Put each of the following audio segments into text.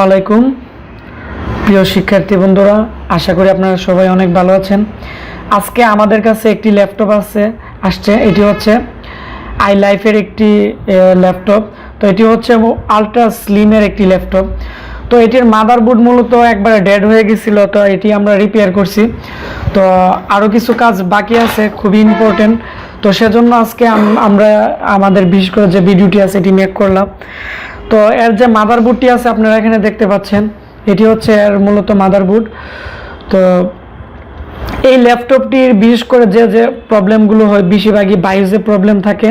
আলাইকুম প্রিয় শিক্ষার্থী বন্ধুরা, আশা করি আপনারা সবাই অনেক ভালো আছেন। আজকে আমাদের কাছে একটি ল্যাপটপ আসছে। এটি হচ্ছে আইলাইফের একটি ল্যাপটপ। তো এটি হচ্ছে আলট্রা স্লিমের একটি ল্যাপটপ। তো এটির মাদারবোর্ড মূলত একবারে ডেড হয়ে গেছিলো, তো এটি আমরা রিপেয়ার করছি। তো আরও কিছু কাজ বাকি আছে, খুবই ইম্পর্টেন্ট। তো সেজন্য আজকে আমরা আমাদের বিশেষ করে যে ভিডিওটি আছে এটি মেক করলাম। তো এর যে মাদারবোর্ডটি আছে আপনারা এখানে দেখতে পাচ্ছেন, এটি হচ্ছে এর মূলত মাদারবোর্ড। তো এই ল্যাপটপটির বিশেষ করে যে প্রবলেমগুলো হয় বেশিরভাগই বায়োসে প্রবলেম থাকে,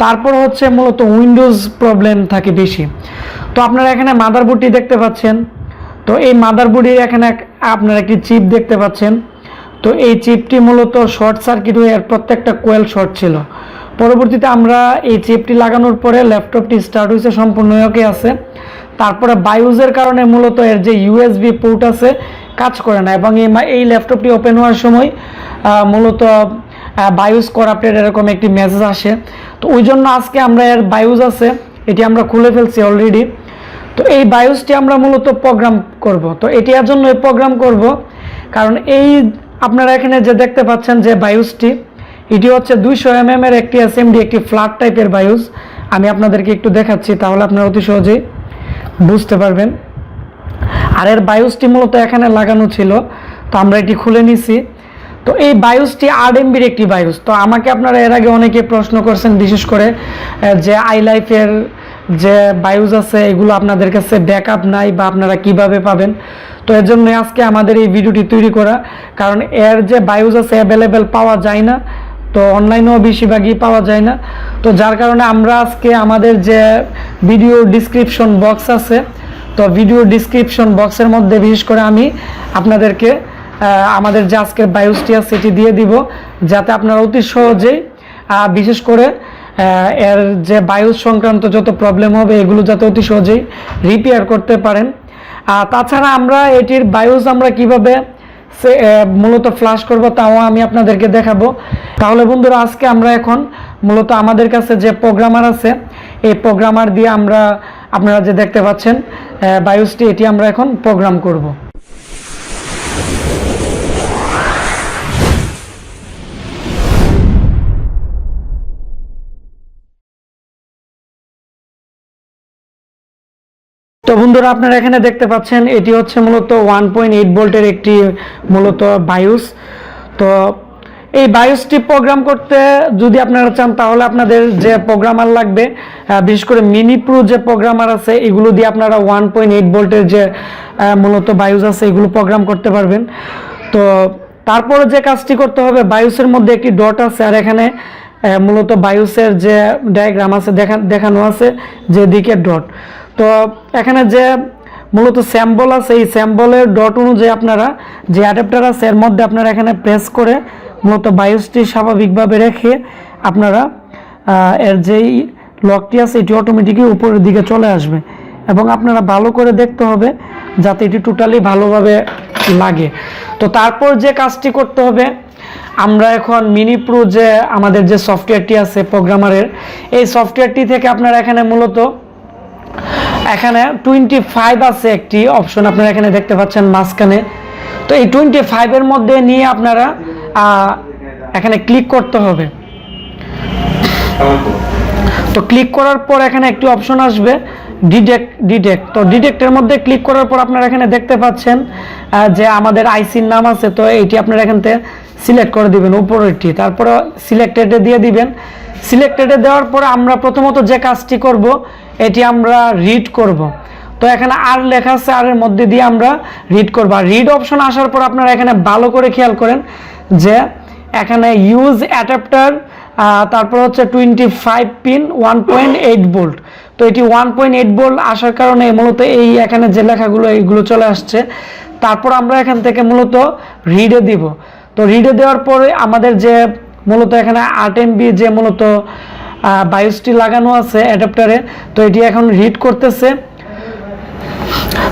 তারপর হচ্ছে মূলত উইন্ডোজ প্রবলেম থাকে বেশি। তো আপনারা এখানে মাদারবোর্ডটি দেখতে পাচ্ছেন। তো এই মাদারবোর্ডের এখানে আপনারা একটি চিপ দেখতে পাচ্ছেন। তো এই চিপটি মূলত শর্ট সার্কিট হয়ে এর প্রত্যেকটা কোয়েল শর্ট ছিল। পরবর্তীতে আমরা এই চিপটি লাগানোর পরে ল্যাপটপটি স্টার্ট হয়েছে, সম্পূর্ণ ওকে আছে। তারপরে বায়োসের কারণে মূলত এর যে ইউএসবি পোর্ট আছে কাজ করে না, এবং এই ল্যাপটপটি ওপেন হওয়ার সময় মূলত বায়োস করাপ্টেড এরকম একটি মেসেজ আসে। তো ওই জন্য আজকে আমরা এর বায়োস আছে এটি আমরা খুলে ফেলছি অলরেডি। তো এই বায়োসটি আমরা মূলত প্রোগ্রাম করব। তো এটির জন্য প্রোগ্রাম করব কারণ এই আপনারা এখানে যে দেখতে পাচ্ছেন যে বায়োসটি, এটি হচ্ছে 200 mm এর একটি এসএমডি, একটি ফ্ল্যাট টাইপের বায়োস। আমি আপনাদেরকে একটু দেখাচ্ছি, তাহলে আপনারা অতি সহজেই বুঝতে পারবেন। আর এর বায়োসটি মূলত এখানে লাগানো ছিল, তো আমরা এটি খুলে নিছি। তো এই বায়োসটি 8 MB একটি বায়োস। তো আমাকে আপনারা এর আগে অনেকে প্রশ্ন করছেন, বিশেষ করে যে আইলাইফের যে বায়োস আছে এগুলো আপনাদের কাছে ব্যাকআপ নাই বা আপনারা কিভাবে পাবেন। তো এর জন্য আজকে আমাদের এই ভিডিওটি তৈরি করা, কারণ এর যে বায়োস আছে অ্যাভেলেবেল পাওয়া যায় না, তো অনলাইনেও বেশিরভাগই পাওয়া যায় না। তো যার কারণে আমরা আজকে আমাদের যে ভিডিও ডিসক্রিপশন বক্স আছে, তো ভিডিও ডিসক্রিপশন বক্সের মধ্যে বিশেষ করে আমি আপনাদেরকে আমাদের যে আজকের বায়োসটি আছে সেটি দিয়ে দিব, যাতে আপনারা অতি সহজেই বিশেষ করে এর যে বায়োস সংক্রান্ত যত প্রবলেম হবে এগুলো যাতে অতি সহজেই রিপেয়ার করতে পারেন। তাছাড়া আমরা এটির বায়োস আমরা কিভাবে মূলত ফ্ল্যাশ করব তাও আমি আপনাদেরকে দেখাবো। তাহলে বন্ধুরা, আজকে আমরা এখন মূলত আমাদের কাছে যে প্রোগ্রামার আছে এই প্রোগ্রামার দিয়ে আমরা আপনারা যে দেখতে পাচ্ছেন বায়োসটি, এটি আমরা এখন প্রোগ্রাম করব। তো বন্ধুরা, আপনারা এখানে দেখতে পাচ্ছেন এটি হচ্ছে মূলত 1.8 ভোল্টের একটি মূলত বায়োস। তো এই বায়োসটি প্রোগ্রাম করতে যদি আপনারা চান তাহলে আপনাদের যে প্রোগ্রামার লাগবে, বিশেষ করে মিনি প্রো যে প্রোগ্রামার আছে এগুলো দিয়ে আপনারা 1.8 ভোল্টের যে মূলত বায়োস আছে এগুলো প্রোগ্রাম করতে পারবেন। তো তারপরে যে কাজটি করতে হবে, বায়োসের মধ্যে একটি ডট আছে, আর এখানে মূলত বায়োসের যে ডায়াগ্রাম আছে দেখানো আছে যেদিকে ডট। তো এখানে যে মূলত স্যাম্বল আছে এই স্যাম্বলের ডট অনুযায়ী আপনারা যে অ্যাডাপ্টার আছে এর মধ্যে আপনারা এখানে প্রেস করে মূলত বায়োসটি স্বাভাবিকভাবে রেখে আপনারা এর যেই লকটি আছে এটি অটোমেটিকই উপরের দিকে চলে আসবে, এবং আপনারা ভালো করে দেখতে হবে যাতে এটি টোটালি ভালোভাবে লাগে। তো তারপর যে কাজটি করতে হবে, আমরা এখন মিনি প্রো যে আমাদের যে সফটওয়্যারটি আছে প্রোগ্রামারের, এই সফটওয়্যারটি থেকে আপনারা এখানে মূলত এখানে 25 আছে একটি অপশন আপনারা এখানে দেখতে পাচ্ছেন মাঝখানে। তো এই 25 এর মধ্যে নিয়ে আপনারা এখানে ক্লিক করতে হবে। তো ক্লিক করার পর এখানে একটি অপশন আসবে ডিটেক্ট। তো ডিটেক্টের মধ্যে ক্লিক করার পর আপনারা এখানে দেখতে পাচ্ছেন যে আমাদের আইসির নাম আছে। তো এইটি আপনারা এখান থেকে সিলেক্ট করে দিবেন উপরেরটি, তারপরে সিলেক্টেডে দিয়ে দিবেন। সিলেক্টেডে দেওয়ার পরে আমরা প্রথমত যে কাজটি করব এটি আমরা রিড করব। তো এখানে আর লেখা আছে, আর এর মধ্যে দিয়ে আমরা রিড করব। আর রিড অপশন আসার পর আপনারা এখানে ভালো করে খেয়াল করেন যে এখানে ইউজ অ্যাডাপ্টার, তারপর হচ্ছে 25 পিন 1.8 ভোল্ট। তো এটি 1.8 ভোল্ট আসার কারণে মূলত এই এখানে যে লেখাগুলো এইগুলো চলে আসছে। তারপর আমরা এখান থেকে মূলত রিডে দিব। তো রিডে দেওয়ার পরে আমাদের যে মূলত এখানে 8 MB যে মূলত বায়োসটি লাগানো আছে অ্যাডাপ্টারে, তো এটি এখন রিড করতেছে।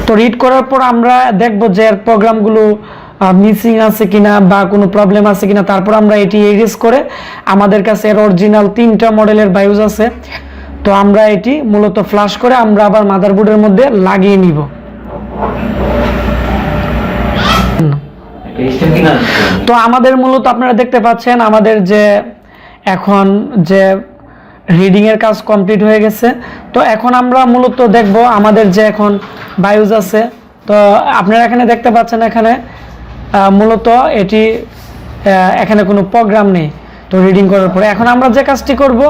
তো রিড করার পর আমরা দেখব যে এর প্রোগ্রামগুলো মিসিং আছে কিনা বা কোনো প্রবলেম আছে কিনা। তারপর আমরা এটি এরেজ করে আমাদের কাছে এর অরিজিনাল 3টা মডেলের বায়োস আছে, তো আমরা এটি মূলত ফ্ল্যাশ করে আমরা আবার মাদারবোর্ডের মধ্যে লাগিয়ে নিব। তো আমাদের মূলত আপনারা দেখতে পাচ্ছেন আমাদের যে এখন যে রিডিং এর কাজ কমপ্লিট হয়ে গেছে। তো এখন আমরা মূলত দেখব আমাদের যে এখন বায়োস আছে। তো আপনারা এখানে দেখতে পাচ্ছেন এখানে মূলত এটি এখানে কোনো প্রোগ্রাম নেই। তো রিডিং করার পরে এখন আমরা যে কাজটি করব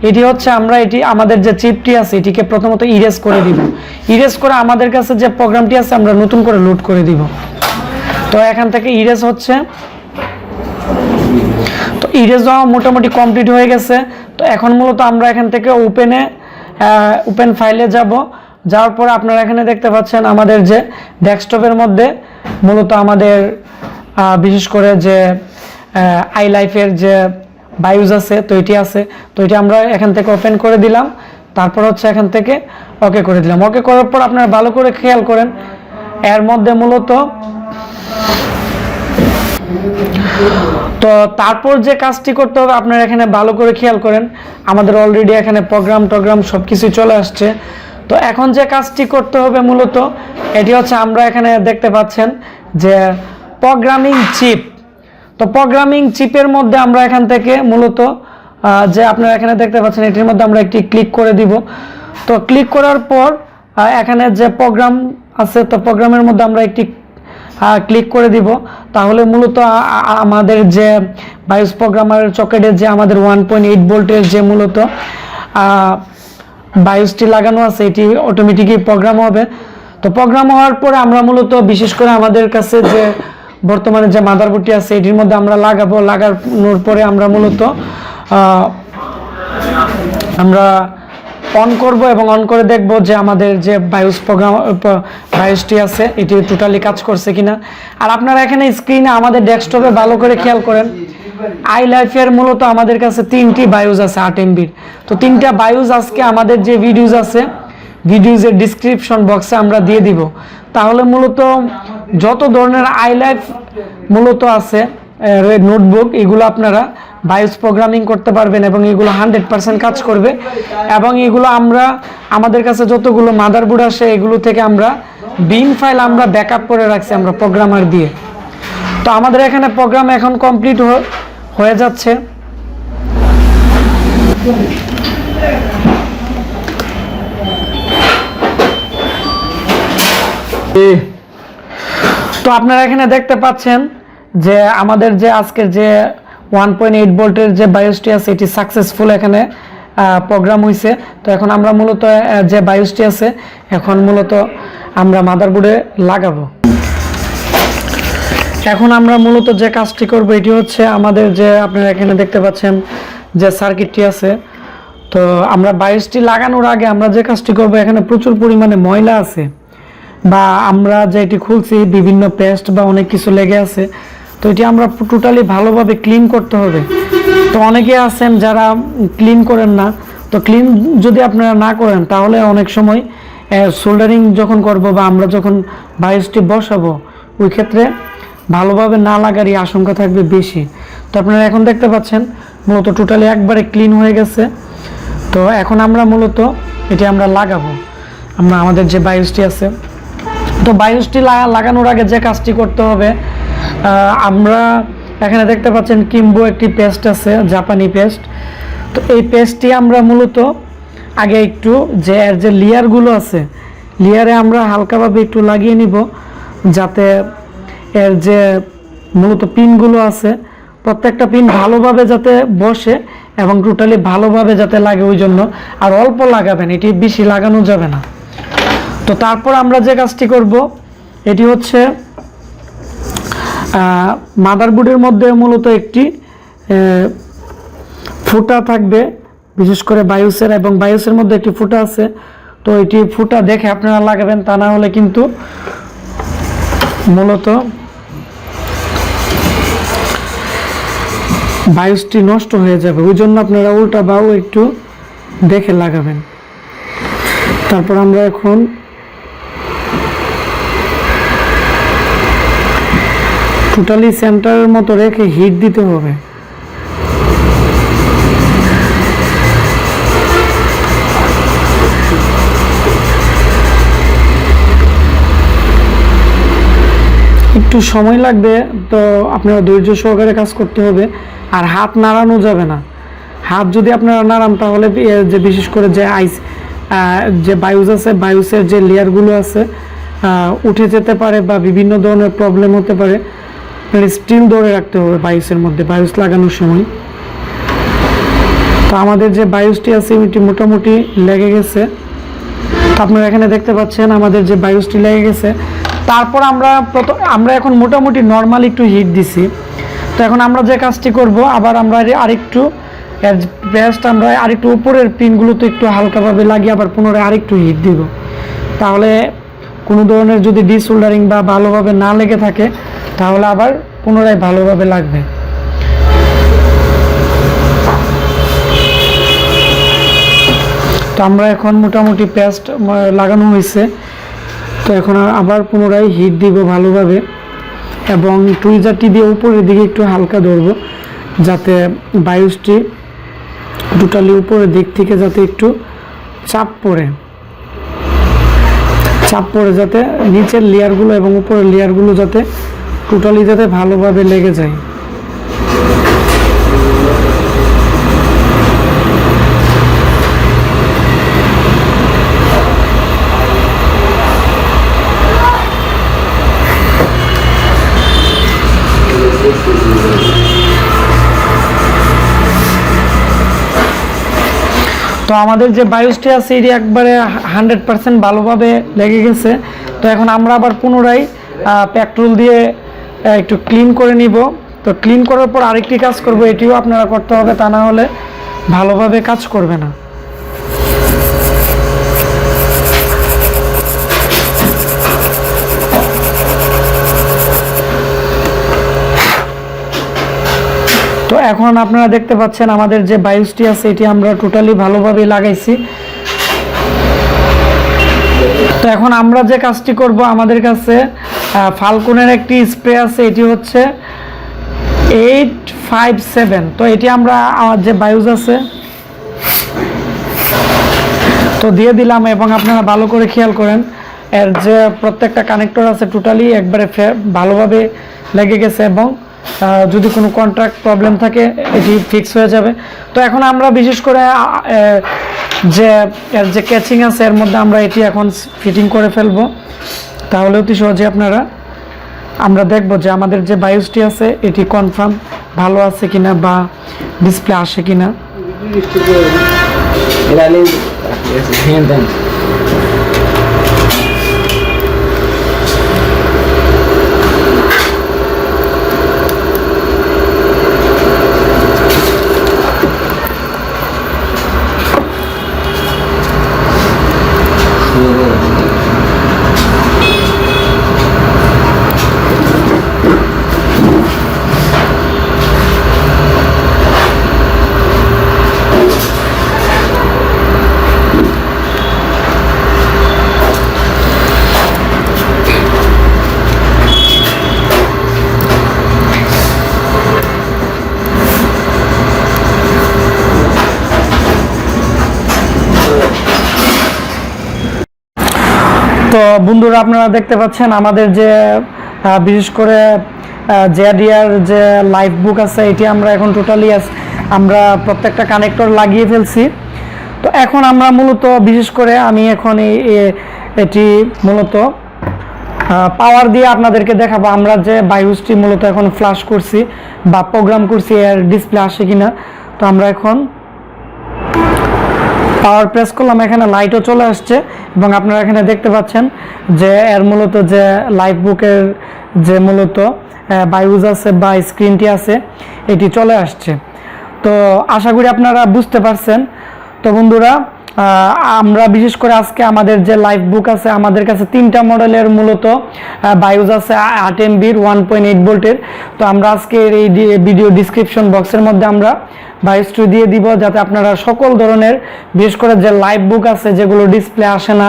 এটি হচ্ছে আমরা এটি আমাদের যে চিপটি আছে এটিকে প্রথমত ইরেজ করে দিব। ইরেজ করে আমাদের কাছে যে প্রোগ্রামটি আছে আমরা নতুন করে লোড করে দিব। তো এখান থেকে ইরেজ হচ্ছে, তো ইরেজ হওয়া মোটামুটি কমপ্লিট হয়ে গেছে। তো এখন মূলত আমরা এখান থেকে ওপেন ফাইলে যাব। যাওয়ার পর আপনারা এখানে দেখতে পাচ্ছেন আমাদের যে ডেস্কটপের মধ্যে মূলত আমাদের বিশেষ করে যে আইলাইফের যে বায়োস আছে তো এটি আছে। তো এটি আমরা এখান থেকে ওপেন করে দিলাম, তারপর হচ্ছে এখান থেকে ওকে করে দিলাম। ওকে করার পর আপনারা ভালো করে খেয়াল করেন এর মধ্যে মূলত তো তারপর যে কাজটি করতে হবে আপনারা এখানে ভালো করে খেয়াল করেন আমাদের অলরেডি এখানে প্রোগ্রাম সব কিছু চলে আসছে। তো এখন যে কাজটি করতে হবে মূলত এটি হচ্ছে আমরা এখানে দেখতে পাচ্ছেন যে প্রোগ্রামিং চিপ। তো প্রোগ্রামিং চিপের মধ্যে আমরা এখান থেকে মূলত যে আপনারা এখানে দেখতে পাচ্ছেন এটির মধ্যে আমরা একটি ক্লিক করে দিব। তো ক্লিক করার পর এখানে যে প্রোগ্রাম আছে তো প্রোগ্রামের মধ্যে আমরা একটি ক্লিক করে দিব। তাহলে মূলত আমাদের যে বায়োস প্রোগ্রামার চকেটে যে আমাদের 1.8 ভোল্টের যে মূলত বায়োসটি লাগানো আছে এটি অটোমেটিকই প্রোগ্রাম হবে। তো প্রোগ্রাম হওয়ার পরে আমরা মূলত বিশেষ করে আমাদের কাছে যে বর্তমানে যে মাদারবোর্ডটি আছে এটির মধ্যে আমরা লাগানোর পরে আমরা মূলত আমরা অন করব এবং অন করে দেখব যে আমাদের যে বায়োসটি আছে এটি টোটালি কাজ করছে কিনা। আর আপনারা এখানে স্ক্রিনে আমাদের ডেস্কটপে ভালো করে খেয়াল করেন আইলাইফের মূলত আমাদের কাছে 3টি বায়োস আছে 8 MB। তো 3টা বায়োস আজকে আমাদের যে ভিডিওস আছে ভিডিওসের ডিসক্রিপশন বক্সে আমরা দিয়ে দিব। তাহলে মূলত যত ধরনের আইলাইফ মূলত আছে নোটবুক এগুলো আপনারা বায়োস প্রোগ্রামিং করতে পারবেন এবং এগুলো 100% কাজ করবে। এবং এগুলো আমরা আমাদের কাছে যতগুলো মাদারবোর্ড আসে এগুলো থেকে আমরা বিন ফাইল আমরা ব্যাকআপ করে রাখছি আমরা প্রোগ্রামার দিয়ে। তো আমাদের এখানে প্রোগ্রাম এখন কমপ্লিট হয়ে যাচ্ছে। তো আপনারা এখানে দেখতে পাচ্ছেন যে আমাদের যে আজকের যে 1.8 ভোল্টের যে বায়োসটি আছে এটি সাকসেসফুল এখানে প্রোগ্রাম হয়েছে। তো এখন আমরা মূলত যে বায়োসটি আছে এখন মূলত আমরা মাদারবোর্ডে লাগাবো। এখন আমরা মূলত যে কাজটি করব এটি হচ্ছে আমাদের যে আপনারা এখানে দেখতে পাচ্ছেন যে সার্কিটটি আছে। তো আমরা বায়োসটি লাগানোর আগে আমরা যে কাজটি করব এখানে প্রচুর পরিমাণে ময়লা আছে বা আমরা যে এটি খুলছি বিভিন্ন পেস্ট বা অনেক কিছু লেগে আছে। তো এটি আমরা টোটালি ভালোভাবে ক্লিন করতে হবে। তো অনেকে আছেন যারা ক্লিন করেন না। তো ক্লিন যদি আপনারা না করেন তাহলে অনেক সময় সোল্ডারিং যখন করব বা আমরা যখন বায়োসটি বসাবো ওই ক্ষেত্রে ভালোভাবে না লাগারই আশঙ্কা থাকবে বেশি। তো আপনারা এখন দেখতে পাচ্ছেন মূলত টোটালি একবারে ক্লিন হয়ে গেছে। তো এখন আমরা মূলত এটি আমরা লাগাবো আমাদের যে বায়োসটি আছে। তো বায়োসটি লাগানোর আগে যে কাজটি করতে হবে আমরা এখানে দেখতে পাচ্ছেন কিম্বো একটি পেস্ট আছে জাপানি পেস্ট। তো এই পেস্টটি আমরা মূলত আগে একটু যে এর যে লেয়ারগুলো আছে লেয়ারে আমরা হালকাভাবে একটু লাগিয়ে নিব যাতে এর যে মূলত পিনগুলো আছে প্রত্যেকটা পিন ভালোভাবে যাতে বসে এবং টোটালি ভালোভাবে যাতে লাগে ওই জন্য। আর অল্প লাগাবেন, এটি বেশি লাগানো যাবে না। তো তারপর আমরা যে কাজটি করব এটি হচ্ছে মাদারবোর্ডের মধ্যে মূলত একটি ফুটা থাকবে বিশেষ করে বায়োসের, এবং বায়োসের মধ্যে একটি ফুটা আছে। তো এটি ফুটা দেখে আপনারা লাগাবেন, তা না হলে কিন্তু মূলত বায়োসটি নষ্ট হয়ে যাবে। ওই জন্য আপনারা উল্টা বাউ একটু দেখে লাগাবেন। তারপর আমরা এখন টোটালি সেন্টারের মতো রেখে হিট দিতে হবে। একটু সময় লাগবে, তো আপনারা ধৈর্য সহকারে কাজ করতে হবে। আর হাত নাড়ানো যাবে না। হাত যদি আপনারা নাড়ান তাহলে যে বিশেষ করে যে যে বায়ুস আছে, বায়ুসের যে লেয়ারগুলো আছে উঠে যেতে পারে বা বিভিন্ন ধরনের প্রবলেম হতে পারে। স্টিল ধরে রাখতে হবে বায়ুসের মধ্যে, বায়ুস লাগানোর সময়। তো আমাদের যে বায়ুসটি আছে এটি মোটামুটি লেগে গেছে। তো আপনারা এখানে দেখতে পাচ্ছেন আমাদের যে বায়ুসটি লেগে গেছে। তারপর আমরা এখন মোটামুটি নর্মাল একটু হিট দিছি। তো এখন আমরা যে কাজটি করব, আবার আমরা আরেকটু বেস্ট আমরা আরেকটু উপরের পিনগুলোতে একটু হালকাভাবে লাগিয়ে আবার পুনরায় আরেকটু হিট দিব। তাহলে কোনো ধরনের যদি ডিসোল্ডারিং বা ভালোভাবে না লেগে থাকে তাহলে আবার পুনরায় ভালোভাবে লাগবে। তো আমরা এখন মোটামুটি পেস্ট লাগানো হয়েছে। তো এখন আবার পুনরায় হিট দিব ভালোভাবে এবং টুইজারটি দিয়ে উপরের দিকে একটু হালকা ধরবো, যাতে বায়ুসটি টোটালি উপরের দিক থেকে যাতে একটু চাপ পড়ে যাতে নিচের লেয়ারগুলো এবং উপরের লেয়ারগুলো যাতে টোটালি যাতে ভালোভাবে লেগে যায়। তো আমাদের যে বায়ুসটি আছে এটি একবারে 100% ভালোভাবে লেগে গেছে। তো এখন আমরা আবার পুনরায় পেট্রোল দিয়ে একটু ক্লিন করে নিব। তো ক্লিন করার পর আরেকটি কাজ করব, এটিও আপনারা করতে হবে, তা না হলে ভালোভাবে কাজ করবে না। তো এখন আপনারা দেখতে পাচ্ছেন আমাদের যে বায়ুসটি আছে এটি আমরা টোটালি ভালোভাবে লাগাইছি। তো এখন আমরা যে কাজটি করব, আমাদের কাছে ফাল্কনের একটি স্প্রে আছে, এটি হচ্ছে 857। তো এটি আমরা আমার যে বায়ুস আছে তো দিয়ে দিলাম এবং আপনারা ভালো করে খেয়াল করেন এর যে প্রত্যেকটা কানেক্টর আছে টোটালি একবারে ভালোভাবে লেগে গেছে এবং যদি কোনো কন্ট্রাক্ট প্রবলেম থাকে এটি ফিক্স হয়ে যাবে। তো এখন আমরা বিশেষ করে যে এর যে ক্যাচিং আছে এর মধ্যে আমরা এটি এখন ফিটিং করে ফেলবো। তাহলে অতি সহজে আমরা দেখব যে আমাদের যে বায়ুসটি আছে এটি কনফার্ম ভালো আছে কিনা বা ডিসপ্লে আসে কিনা। তো বন্ধুরা আপনারা দেখতে পাচ্ছেন আমাদের যে বিশেষ করে জেডিআর যে লাইফ বুক আছে এটি আমরা এখন টোটালি আমরা প্রত্যেকটা কানেক্টর লাগিয়ে ফেলছি। তো এখন আমরা মূলত বিশেষ করে আমি এখন এটি মূলত পাওয়ার দিয়ে আপনাদেরকে দেখাবো আমরা যে বায়ুসটি মূলত এখন ফ্ল্যাশ করছি বা প্রোগ্রাম করছি এর ডিসপ্লে আসে কিনা। তো আমরা এখন পাওয়ার প্রেস করলাম, এখানে লাইটও চলে আসছে এবং আপনারা এখানে দেখতে পাচ্ছেন যে এর মূলত যে লাইফ বুকের যে মূলত বায়ুস আছে বা স্ক্রিনটি আছে এটি চলে আসছে। তো আশা করি আপনারা বুঝতে পারছেন। তো বন্ধুরা আমরা বিশেষ করে আজকে আমাদের যে লাইফ বুক আছে আমাদের কাছে 3টা মডেলের মূলত বায়ুস আছে 8 MB'র 1.8 ভোল্টের। তো আমরা আজকে এই ভিডিও ডিসক্রিপশন বক্সের মধ্যে আমরা বায়ুসটি দিয়ে দিব, যাতে আপনারা সকল ধরনের বিশেষ করে যে লাইফ বুক আছে যেগুলো ডিসপ্লে আসে না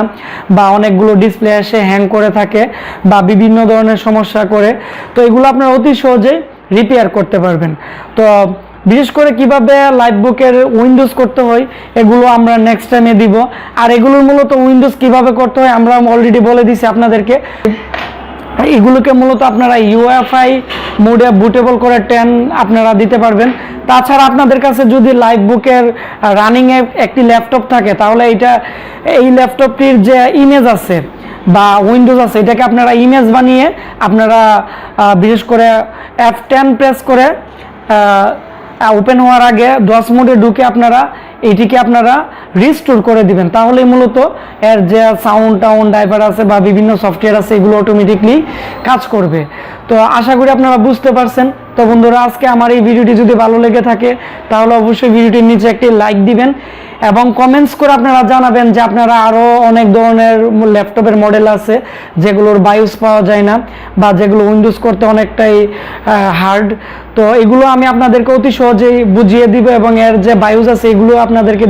বা অনেকগুলো ডিসপ্লে এসে হ্যাং করে থাকে বা বিভিন্ন ধরনের সমস্যা করে, তো এগুলো আপনারা অতি সহজেই রিপেয়ার করতে পারবেন। তো বিশেষ করে কিভাবে লাইফ বুকের উইন্ডোজ করতে হয় এগুলো আমরা নেক্সট টাইমে দিব। আর এগুলোর মূলত উইন্ডোজ কিভাবে করতে হয় আমরা অলরেডি বলে দিছি আপনাদেরকে। এগুলোকে মূলত আপনারা ইউএফআই মোডে বুটেবল করে 10 আপনারা দিতে পারবেন। তাছাড়া আপনাদের কাছে যদি লাইভ বুকের রানিংয়ে একটি ল্যাপটপ থাকে তাহলে এই ল্যাপটপটির যে ইমেজ আছে বা উইন্ডোজ আছে এটাকে আপনারা ইমেজ বানিয়ে আপনারা বিশেষ করে F10 প্রেস করে ওপেন হওয়ার আগে 10 মোডে ঢুকে আপনারা এটিকে আপনারা রিস্টোর করে দিবেন, তাহলে মূলত এর যে সাউন্ড ড্রাইভার আছে বা বিভিন্ন সফটওয়্যার আছে এগুলো অটোমেটিকলি কাজ করবে। তো আশা করি আপনারা বুঝতে পারছেন। তো বন্ধুরা, আজকে আমার এই ভিডিওটি যদি ভালো লেগে থাকে তাহলে অবশ্যই ভিডিওটির নিচে একটি লাইক দিবেন এবং কমেন্টস করে আপনারা জানাবেন যে আপনারা আরও অনেক ধরনের ল্যাপটপের মডেল আছে যেগুলোর বায়োস পাওয়া যায় না বা যেগুলো উইন্ডোজ করতে অনেকটাই হার্ড। তো এগুলো আমি আপনাদেরকে অতি সহজেই বুঝিয়ে দিব এবং এর যে বায়োস আছে এগুলো আপনাদেরকে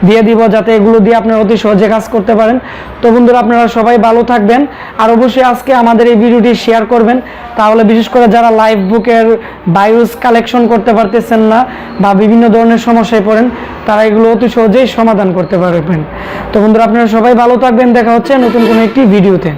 দিয়ে দিব যাতে এগুলো দিয়ে আপনারা অতি সহজে কাজ করতে পারেন। তো বন্ধুরা, আপনারা সবাই ভালো থাকবেন আর অবশ্যই আজকে আমাদের এই ভিডিওটি শেয়ার করবেন, তাহলে বিশেষ করে যারা লাইভ বুকের বায়োস কালেকশন করতে পারতেছেন না বা বিভিন্ন ধরনের সমস্যায় পড়েন তারা এগুলো অতি সহজেই সমাধান করতে পারবেন। তো বন্ধুরা, আপনারা সবাই ভালো থাকবেন, দেখা হচ্ছে নতুন কোনো একটি ভিডিওতে।